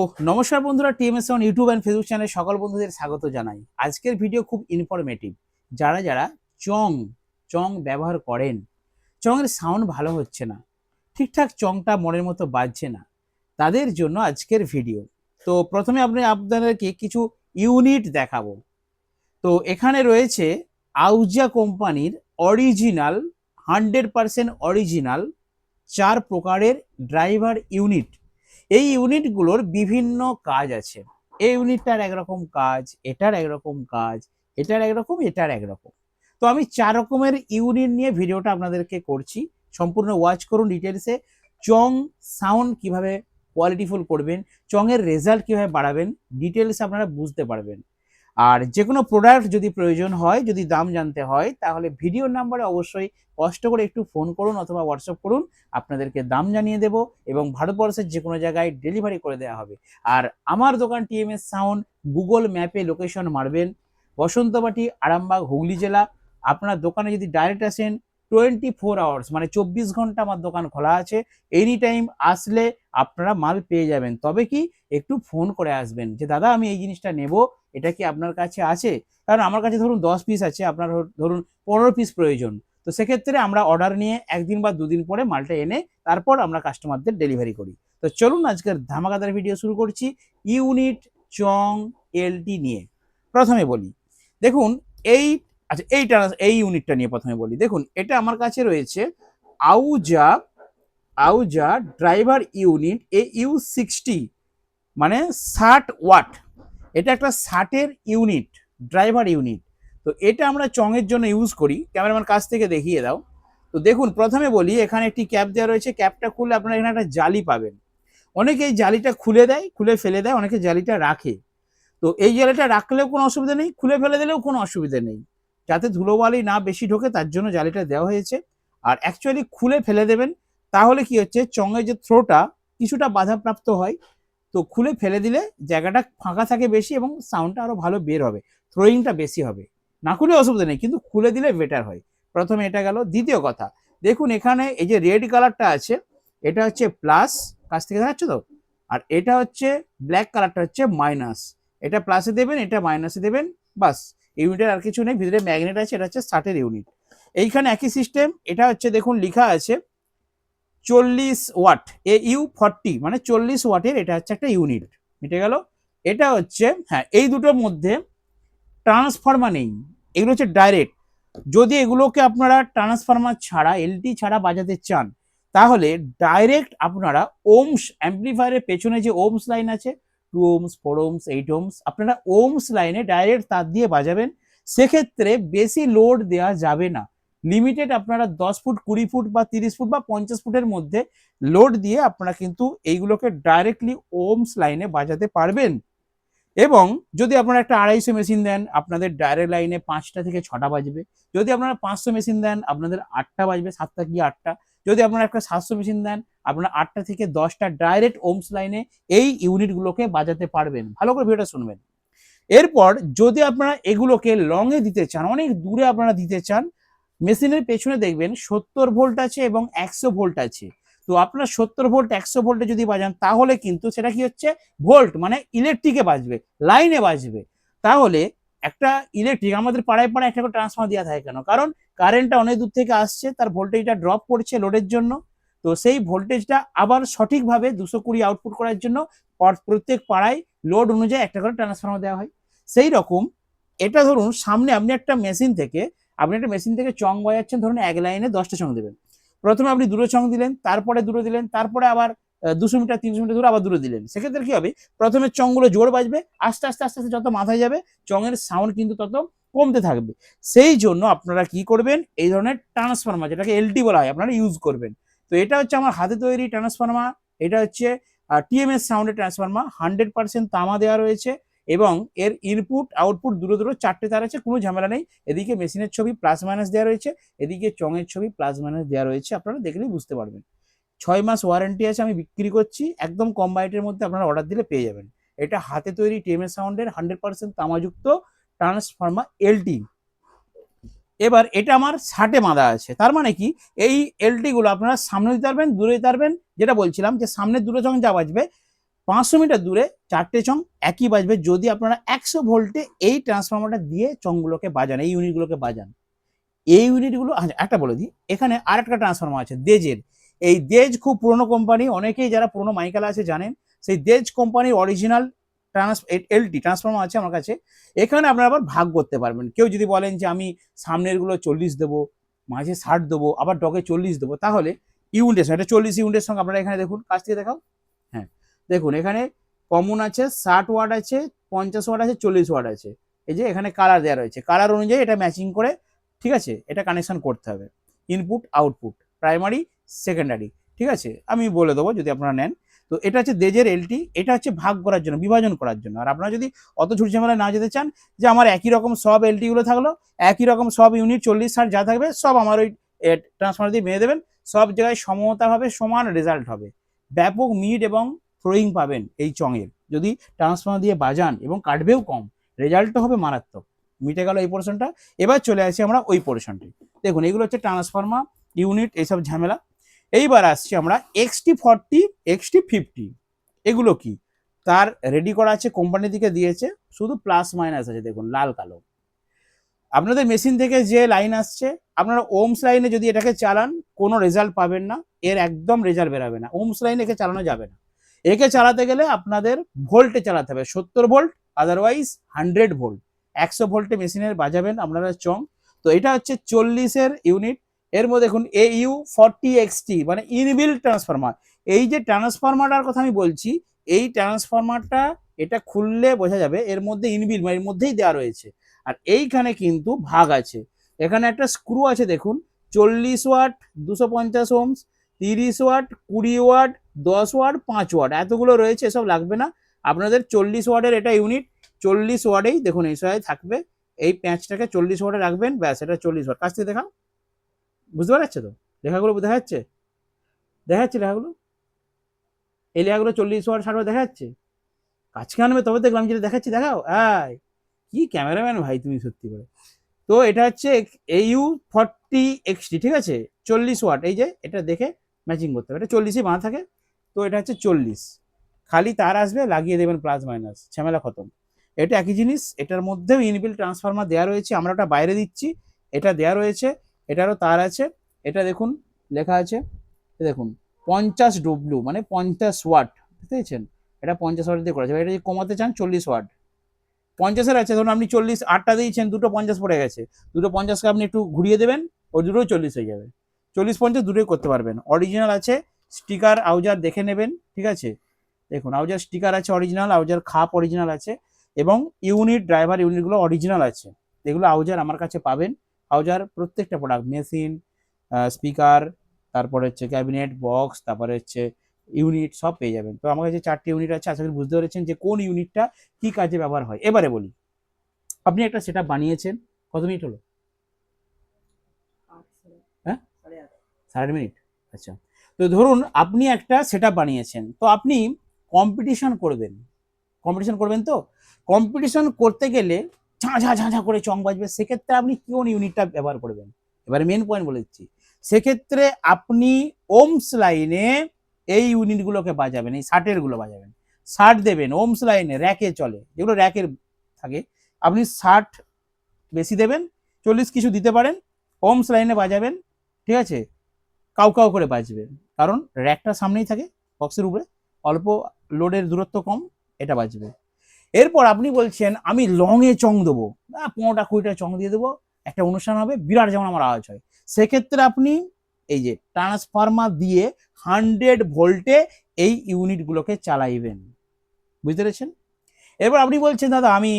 নমস্কার বন্ধুরা, TMS on YouTube and Facebook চ্যানেলে সকল বন্ধুদের স্বাগত জানাই। আজকের ভিডিও খুব ইনফরমেটিভ। যারা যারা চং চং ব্যবহার করেন, চংয়ের সাউন্ড ভালো হচ্ছে না, ঠিকঠাক চংটা মনের মতো বাজছে না, তাদের জন্য আজকের ভিডিও। তো প্রথমে আপনাদেরকে কিছু ইউনিট দেখাবো। তো এখানে রয়েছে আউজা কোম্পানির অরিজিনাল 100% অরিজিনাল 4 প্রকারের ড্রাইভার ইউনিট। এই ইউনিটগুলোর বিভিন্ন কাজ আছে। এই ইউনিটটার একরকম কাজ, এটার একরকম কাজ, এটার একরকম, এটার একরকম। তো আমি 4 রকমের ইউনিট নিয়ে ভিডিওটা আপনাদেরকে করছি। সম্পূর্ণ ওয়াচ করুন ডিটেলসে। চং সাউন্ড কিভাবে কোয়ালিটিফুল করবেন, চংয়ের রেজাল্ট কিভাবে বাড়াবেন, ডিটেলসে আপনারা বুঝতে পারবেন। আর যে কোনো প্রোডাক্ট যদি প্রয়োজন হয়, যদি দাম জানতে হয়, তাহলে ভিডিওর নাম্বারে অবশ্যই কষ্ট করে একটু ফোন করুন অথবা হোয়াটসঅ্যাপ করুন, আপনাদেরকে দাম জানিয়ে দেব এবং ভারতবর্ষের যে কোনো জায়গায় ডেলিভারি করে দেওয়া হবে। আর আমার দোকান টিএমএস সাউন্ড, গুগল ম্যাপে লোকেশন মারবেন বসন্তবাটি, আরামবাগ, হুগলি জেলা। আপনার দোকানে যদি ডাইরেক্ট আসেন 24 আওয়ার্স মানে 24 ঘন্টা আমার দোকান খোলা আছে। এনি টাইম আসলে আপনারা মাল পেয়ে যাবেন। তবে কি একটু ফোন করে আসবেন যে দাদা আমি এই জিনিসটা নেব, এটা কি আপনার কাছে আছে? কারণ আমার কাছে ধরুন 10 পিস আছে, আপনার ধরুন 15 পিস প্রয়োজন। তো সেক্ষেত্রে আমরা অর্ডার নিয়ে 1 দিন বা 2 দিন পরে মালটা এনে তারপর আমরা কাস্টমারদের ডেলিভারি করি। তো চলুন আজকের ধামাকাদার ভিডিও শুরু করছি ইউনিট চং এলটি নিয়ে। প্রথমে বলি, দেখুন এই এই ইউনিটটা নিয়ে প্রথমে বলি। দেখুন এটা আমার কাছে রয়েছে আউজা আউজা ড্রাইভার ইউনিট AU60, মানে 60 ওয়াট। এটা একটা 60-এর ইউনিট, ড্রাইভার ইউনিট। তো এটা আমরা চংয়ের জন্য ইউজ করি। ক্যামেরাম্যান কাছ থেকে দেখিয়ে দাও। তো দেখুন প্রথমে বলি, এখানে একটি ক্যাপ দেওয়া রয়েছে। ক্যাপটা খুললে আপনারা এখানে একটা জালি পাবেন। অনেকে এই জালিটা খুলে দেয়, খুলে ফেলে দেয়, অনেকে জালিটা রাখে। তো এই জালিটা রাখলেও কোনো অসুবিধা নেই, খুলে ফেলে দিলেও কোনো অসুবিধা নেই। যাতে ধুলোবালি না বেশি ঢোকে তার জন্য জালিটা দেওয়া হয়েছে। আর অ্যাকচুয়ালি খুলে ফেলে দেবেন, তাহলে কি হচ্ছে চংয়ের যে থ্রোটা কিছুটা বাধাপ্রাপ্ত হয়। তো খুলে ফেলে দিলে জায়গাটা ফাঁকা থাকে বেশি এবং সাউন্ডটা আরো ভালো বের হবে, থ্রোয়িংটা বেশি হবে। না খুলে অসুবিধা নেই, কিন্তু খুলে দিলে বেটার হয়। প্রথমে এটা গেল। দ্বিতীয় কথা, দেখুন এখানে এই যে রেড কালারটা আছে, এটা হচ্ছে প্লাস, কাছ থেকে দেখাচ্ছ তো। আর এটা হচ্ছে ব্ল্যাক কালারটা হচ্ছে মাইনাস। এটা প্লাসে দেবেন, এটা মাইনাসে দেবেন, বাস। ইউনিটের আর কিছু নেই। ভিতরে ম্যাগনেট আছে, এটা হচ্ছে 60-এর ইউনিট। এইখানে একই সিস্টেম। এটা হচ্ছে দেখুন লেখা আছে 40 ওয়াট, AU40, মানে 40 ওয়াটের এটা হচ্ছে একটা ইউনিট। মিটে গেল। এটা হচ্ছে, হ্যাঁ, এই দুটোর মধ্যে ট্রান্সফরমার নেই, এগুলো হচ্ছে ডাইরেক্ট। যদি এগুলোকে আপনারা ট্রান্সফরমার ছাড়া, এলটি ছাড়া বাজাতে চান, তাহলে ডাইরেক্ট আপনারা ওমস অ্যাম্পলিফায়ারের পেছনে যে ওমস লাইন আছে, 2 ওমস, 4 ওমস, 8 ওমস, আপনারা ওমস লাইনে ডাইরেক্ট তার দিয়ে বাজাবেন। সেক্ষেত্রে বেশি লোড দেওয়া যাবে না। লিমিটেড আপনারা 10 ফুট, 20 ফুট বা 30 ফুট বা 50 ফুটের মধ্যে লোড দিয়ে আপনারা কিন্তু এইগুলোকে ডাইরেক্টলি ওমস লাইনে বাজাতে পারবেন। এবং যদি আপনারা একটা 250 মেশিন দেন, আপনাদের ডাইরেক্ট লাইনে 5টা থেকে 6টা বাজবে। যদি আপনারা 500 মেশিন দেন, আপনাদের 8টা বাজবে, 7টা কি 8টা। যদি আপনারা একটা 700 মেশিন দেন, আপনারা 8টা থেকে 10টা ডাইরেক্ট ওমস লাইনে এই ইউনিটগুলোকে বাজাতে পারবেন। ভালো করে ভিডিওটা শুনবেন। এরপর যদি আপনারা এগুলোকে লং এ দিতে চান, অনেক দূরে আপনারা দিতে চান, মেশিনের পেছনে দেখবেন 70 ভোল্ট আছে এবং 100 ভোল্ট আছে। তো আপনার 70 ভোল্ট 100 ভোল্টে যদি বাজান, তাহলে কিন্তু সেটা কি হচ্ছে, ভোল্ট মানে ইলেকট্রিকে বাজবে, লাইনে বাজবে। তাহলে একটা ইলেকট্রিক, আমাদের পাড়ায় পাড়ায় একটা করে ট্রান্সফর্মার দেওয়া থাকে কেন? কারণ কারেন্টটা অনেক দূর থেকে আসছে, তার ভোল্টেজটা ড্রপ করছে লোডের জন্য। তো সেই ভোল্টেজটা আবার সঠিকভাবে 220 আউটপুট করার জন্য প্রত্যেক পাড়ায় লোড অনুযায়ী একটা করে ট্রান্সফর্মার দেওয়া হয়। সেই রকম এটা ধরুন সামনে আপনি একটা মেশিন থেকে চং বাজাচ্ছেন, ধরুন এক লাইনে 10টা চং দেবেন। প্রথমে আপনি দুটো চং দিলেন, তারপরে দুটো দিলেন, তারপরে আবার 200 মিটার 300 মিটার দূরে আবার দুটো দিলেন। সেক্ষেত্রে কি হবে, প্রথমে চংগুলো জোর বাজবে, আস্তে আস্তে আস্তে আস্তে যত মাথায় যাবে চঙের সাউন্ড কিন্তু তত কমতে থাকবে। সেই জন্য আপনারা কি করবেন, এই ধরনের ট্রান্সফর্মার, যেটাকে এলটি বলা হয়, আপনারা ইউজ করবেন। তো এটা হচ্ছে আমার হাতে তৈরি ট্রান্সফর্মার। এটা হচ্ছে টিএমএস সাউন্ডের ট্রান্সফর্মার, 100% তামা দেওয়া রয়েছে এবং এর ইনপুট আউটপুট দূরে দূরে 4টে তার আছে, কোনো ঝামেলা নেই। এদিকে মেশিনের ছবি প্লাস মাইনাস দেওয়া রয়েছে, এদিকে চঙের ছবি প্লাস মাইনাস দেওয়া রয়েছে, আপনারা দেখলেই বুঝতে পারবেন। 6 মাস ওয়ারেন্টি আছে, আমি বিক্রি করছি একদম কম বাজেটের মধ্যে, আপনারা অর্ডার দিলে পেয়ে যাবেন। এটা হাতে তৈরি টিএমএস সাউন্ডের 100% তামাযুক্ত ট্রান্সফর্মার এলটি। এবার এটা আমার 60-এ বাঁধা আছে। তার মানে কি, এই এলটি গুলো আপনারা সামনে দিতে পারবেন, দূরে দিতে পারবেন। যেটা বলছিলাম যে সামনের দুটো চং যা বাজবে, 500 মিটার দূরে 4টে চং একই বাজবে যদি আপনারা 100 ভোল্টে এই ট্রান্সফরমারটা দিয়ে চংগুলোকে বাজান, এই ইউনিটগুলোকে বাজান। এই ইউনিটগুলো একটা বলে দিই, এখানে আরেকটা ট্রান্সফরমার আছে দেজের। এই দেজ খুব পুরনো কোম্পানি, অনেকেই যারা পুরনো মাইকালা আছে জানেন। সেই দেজ কোম্পানির অরিজিনাল এলটি ট্রান্সফরমার আছে আমার কাছে। এখানে আপনারা আবার ভাগ করতে পারবেন। কেউ যদি বলেন যে আমি সামনের গুলো 40 দেবো, মাঝে 60 দেবো, আবার ডগে 40 দেবো, তাহলে ইউনিটের সঙ্গে 40 ইউনিটের সঙ্গে আপনারা এখানে দেখুন, কাছ থেকে দেখাও। হ্যাঁ দেখুন, এখানে কমন আছে 60 ওয়াট আছে, 50 ওয়াট আছে, 40 ওয়াট আছে। এই যে এখানে কালার দেওয়া রয়েছে, কালার অনুযায়ী এটা ম্যাচিং করে, ঠিক আছে, এটা কানেকশন করতে হবে। ইনপুট আউটপুট, প্রাইমারি সেকেন্ডারি, ঠিক আছে, আমি বলে দেবো যদি আপনারা নেন। তো এটা হচ্ছে দেজের এলটি, এটা হচ্ছে ভাগ করার জন্য, বিভাজন করার জন্য। আর আপনারা যদি অত ঝুট ঝামেলা না যেতে চান, যে আমার একই রকম সব এলটি গুলো থাকলো, একই রকম সব ইউনিট 40-60 যা থাকবে সব আমার ওই ট্রান্সফরমার দিয়ে মেরে দেবেন, সব জায়গায় সমতাভাবে সমান রেজাল্ট হবে। ব্যাপক মিড এবং থ্রোয়িং পাবেন এই চঙের যদি ট্রান্সফরমার দিয়ে বাজান, এবং কাটবেও কম, রেজাল্টও হবে মারাত্মক। মিটে গেল এই পোর্শনটা। এবার চলে আসি আমরা ওই পোর্শনটি। দেখুন এগুলো হচ্ছে ট্রান্সফরমার ইউনিট, এইসব ঝামেলা। এইবার আসছি আমরা XT40 XT50। এগুলো কি, তার রেডি করা আছে, কোম্পানি থেকে দিয়েছে, শুধু প্লাস মাইনাস আছে, দেখুন লাল কালো। আপনাদের মেশিন থেকে যে লাইন আসছে, আপনারা ওমস লাইনে যদি এটাকে চালান কোনো রেজাল্ট পাবেন না, এর একদম রেজাল্ট বেরাবে না। ওমস লাইনে একে চালানো যাবে না। একে চালাতে গেলে আপনাদের ভোল্টে চালাতে হবে, 70 ভোল্ট, আদারওয়াইজ 100 ভোল্ট। 100 ভোল্টে মেশিনের বাজাবেন আপনারা চং। তো এটা হচ্ছে 40-এর ইউনিট। এর মধ্যে দেখুন AU40XT মানে ইনবিল্ট ট্রান্সফরমার। এই যে ট্রান্সফরমারটার কথা আমি বলছি, এই ট্রান্সফরমারটা এটা খুললে বোঝা যাবে এর মধ্যে ইনবিল্ট মানে এর মধ্যেই দেওয়া রয়েছে। আর এইখানে কিন্তু ভাগ আছে, এখানে একটা স্ক্রু আছে দেখুন, 40 watt, 250 ohms, 30 watt, 20 watt, 10 watt, 5 watt, এতগুলো রয়েছে, এসব লাগবে না আপনাদের। 40 ওয়াটের এটা ইউনিট, 40 ওয়াটেই দেখুন এই সময় থাকবে। এই প্যাঁচটাকে 40 ওয়াটে রাখবেন, ব্যাস, এটা 40 ওয়াট। কাছ থেকে দেখাও, বুঝতে পারছে তো? লেখাগুলো দেখা যাচ্ছে? দেখা যাচ্ছে লেখাগুলো? এই লেখাগুলো 40 ওয়াট 60 ওয়াট দেখা যাচ্ছে? কাছকে আনবে তবে দেখলাম, যেটা দেখাচ্ছি দেখাও। কি ক্যামেরাম্যান ভাই তুমি, সত্যি করে। তো এটা হচ্ছে AU40XT, ঠিক আছে, 40 ওয়াট। এই যে এটা দেখে ম্যাচিং করতে হবে, এটা 40ই বাঁধা থাকে। তো এটা হচ্ছে 40, খালি তার আসবে, লাগিয়ে দেবেন প্লাস মাইনাস, ঝামেলা খতম। এটা একই জিনিস, এটার মধ্যেও ইনবিল্ট ট্রান্সফরমার দেওয়া রয়েছে, আমরা ওটা বাইরে দিচ্ছি, এটা দেওয়া রয়েছে, এটারও তার আছে। এটা দেখুন লেখা আছে, দেখুন 50W মানে 50 ওয়াট, বুঝতে পেরেছেন? এটা 50 ওয়াট দিয়ে করেছে। এটা যদি কমাতে চান 40 ওয়াট, 50-এর আছে, ধরুন আপনি 40 8টা দিয়েছেন, দুটো 50 পড়ে গেছে, দুটো 50কে আপনি একটু ঘুরিয়ে দেবেন, ওই দুটোই 40 হয়ে যাবে। 40-50 দুটোই করতে পারবেন। অরিজিনাল আছে, স্টিকার আউজার দেখে নেবেন, ঠিক আছে। দেখুন আউজার স্টিকার আছে অরিজিনাল, আউজার খাপ অরিজিনাল আছে, এবং ইউনিট ড্রাইভার ইউনিটগুলো অরিজিনাল আছে। এগুলো আউজার আমার কাছে পাবেন। আউজার প্রত্যেকটা প্রোডাক্ট, মেশিন, স্পিকার, তারপরে হচ্ছে ক্যাবিনেট বক্স, তারপরে হচ্ছে ইউনিট, সব পেয়ে যাবেন। তো আমার কাছে 4টি ইউনিট আছে, আশা করি বুঝতে পেরেছেন যে কোন ইউনিটটা কি কাজে ব্যবহার হয়। এবারে বলি, আপনি একটা সেটআপ বানিয়েছেন, কত মিনিট হলো? হ্যাঁ, 8.5 মিনিট। আচ্ছা, তো ধরুন আপনি একটা সেটআপ বানিয়েছেন, তো আপনি কম্পিটিশন করবেন, কম্পিটিশন করবেন। তো কম্পিটিশন করতে গেলে ঝাঁঝা ঝাঁঝা করে চং বাজবে, সেক্ষেত্রে আপনি কোন ইউনিটটা ব্যবহার করবেন? এবারে মেন পয়েন্ট বলে দিচ্ছি। সেক্ষেত্রে আপনি ওমস লাইনে এই ইউনিটগুলোকে বাজাবেন, এই 60-এর গুলো বাজাবেন। 60 দেবেন ওমস লাইনে, র্যাকে চলে, যেগুলো র্যাকের থাকে, আপনি 60 বেশি দেবেন, 40 কিছু দিতে পারেন, ওমস লাইনে বাজাবেন, ঠিক আছে। কাউ কাউ করে বাজবে, কারণ র্যাকটা সামনেই থাকে বক্সের উপরে, অল্প লোডের দূরত্ব কম, এটা বাজবে। এরপর আপনি বলছেন আমি লং এ চং দেবো, 15টা 20টা চং দিয়ে দেবো, একটা অনুষ্ঠান হবে, বিরাট যেমন আমার আওয়াজ হয়। সেক্ষেত্রে আপনি এই যে ট্রান্সফরমার দিয়ে 100 ভোল্টে এই ইউনিটগুলোকে চালাইবেন, বুঝতে পেরেছেন? এরপর আপনি বলছেন দাদা আমি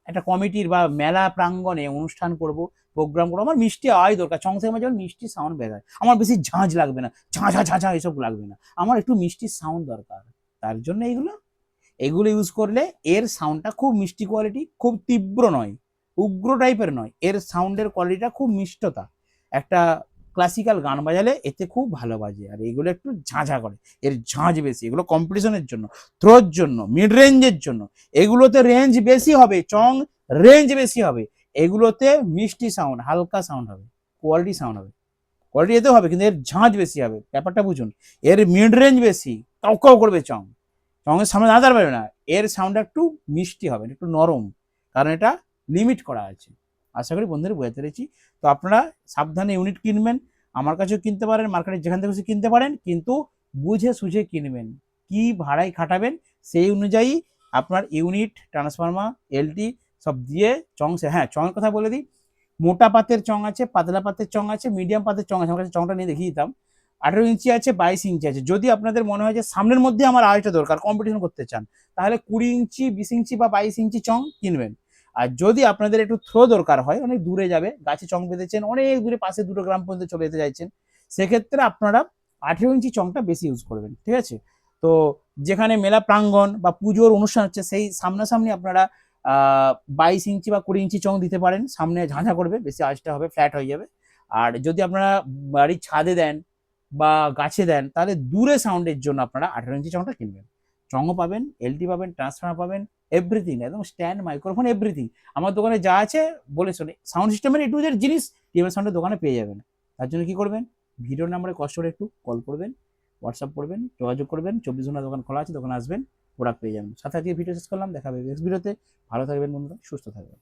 একটা কমিটির বা মেলা প্রাঙ্গণে অনুষ্ঠান করব, প্রোগ্রাম করবো, আমার মিষ্টি আওয়াজ দরকার, চং থেকে আমার যেমন মিষ্টি সাউন্ড বেরোয়, আমার বেশি ঝাঁঝ লাগবে না, ঝাঁঝা ঝাঁঝা এসব লাগবে না, আমার একটু মিষ্টি সাউন্ড দরকার। তার জন্য এগুলো ইউজ করলে এর সাউন্ডটা খুব মিষ্টি কোয়ালিটি, খুব তীব্র নয়, উগ্র টাইপের নয়, এর সাউন্ডের কোয়ালিটিটা খুব মিষ্টতা। একটা ক্লাসিক্যাল গান বাজালে এতে খুব ভালো বাজে, আর এগুলো একটু ঝাঁঝা করে, এর ঝাঁঝ বেশি। এগুলো কম্পিটিশনের জন্য, থ্রোর জন্য, মিড রেঞ্জের জন্য, এগুলোতে রেঞ্জ বেশি হবে, চং রেঞ্জ বেশি হবে, এগুলোতে মিষ্টি সাউন্ড, হালকা সাউন্ড হবে, কোয়ালিটি সাউন্ড হবে, কোয়ালিটি এতেও হবে, কিন্তু এর ঝাঁঝ বেশি হবে, ব্যাপারটা বুঝুন। এর মিড রেঞ্জ বেশি, কাউ কাউ করবে চং চঙের সামনে দাঁড়াতে পারবে না, এর সাউন্ডটা একটু মিষ্টি হবে, একটু নরম, কারণ এটা লিমিট করা আছে। আশা করি বন্ধুরা বুঝতে পেরেছি। তো আপনারা সাবধানে ইউনিট কিনবেন, আমার কাছেও কিনতে পারেন, মার্কেটে যেখান থেকে কিনতে পারেন, কিন্তু বুঝে সুঝে কিনবেন। কি ভাড়ায় খাটাবেন সেই অনুযায়ী আপনার ইউনিট, ট্রান্সফরমার, এলটি সব দিয়ে চং। হ্যাঁ, চঙের কথা বলে দিই, মোটা পাতের চং আছে, পাতলা পাতের চং আছে, মিডিয়াম পাতের চং আছে। আমার কাছে চংটা নিয়ে দেখিয়ে দিতাম। 18 ইঞ্চি আছে, 22 ইঞ্চি আছে। যদি আপনাদের মনে হয় যে সামনের মধ্যে আমার আড়াইটা দরকার, কম্পিটিশন করতে চান, তাহলে 20 ইঞ্চি, 20 ইঞ্চি বা 22 ইঞ্চি চং কিনবেন। আর যদি আপনাদের একটু থ্রো দরকার হয়, অনেক দূরে যাবে, গাছে চং বেঁধেছেন, অনেক দূরে, পাশে 2 গ্রাম পর্যন্ত চলে যেতে চাইছেন, সেক্ষেত্রে আপনারা 18 ইঞ্চি চংটা বেশি ইউজ করবেন, ঠিক আছে? তো যেখানে মেলা প্রাঙ্গণ বা পুজোর অনুষ্ঠান হচ্ছে, সেই সামনাসামনি আপনারা 22 ইঞ্চি বা 20 ইঞ্চি চং দিতে পারেন। সামনে ঝাঁঝা করবে, বেশি আওয়াজটা হবে, ফ্ল্যাট হয়ে যাবে। আর যদি আপনারা বাড়ির ছাদে দেন বা গাছে দেন, তাহলে দূরে সাউন্ডের জন্য আপনারা 18 ইঞ্চি চংটা কিনবেন। চংও পাবেন, এলটি পাবেন, ট্রান্সফর্মার পাবেন, এভরিথিং, একদম স্ট্যান্ড, মাইক্রোফোন, এভরিথিং আমার দোকানে যা আছে বলে শোনে, সাউন্ড সিস্টেমের একটু যে জিনিস টিএমএস সাউন্ডের দোকানে পেয়ে যাবেন। তার জন্য কি করবেন, ভিডিওর নাম্বারে কষ্ট করে একটু কল করবেন, হোয়াটসঅ্যাপ করবেন, যোগাযোগ করবেন। 24 ঘন্টা দোকান খোলা আছে, দোকানে আসবেন, প্রোডাক্ট পেয়ে যাবেন। সাথে আজকে ভিডিও শেষ করলাম, দেখা হবে নেক্সট ভিডিওতে। ভালো থাকবেন বন্ধুরা, সুস্থ থাকবেন।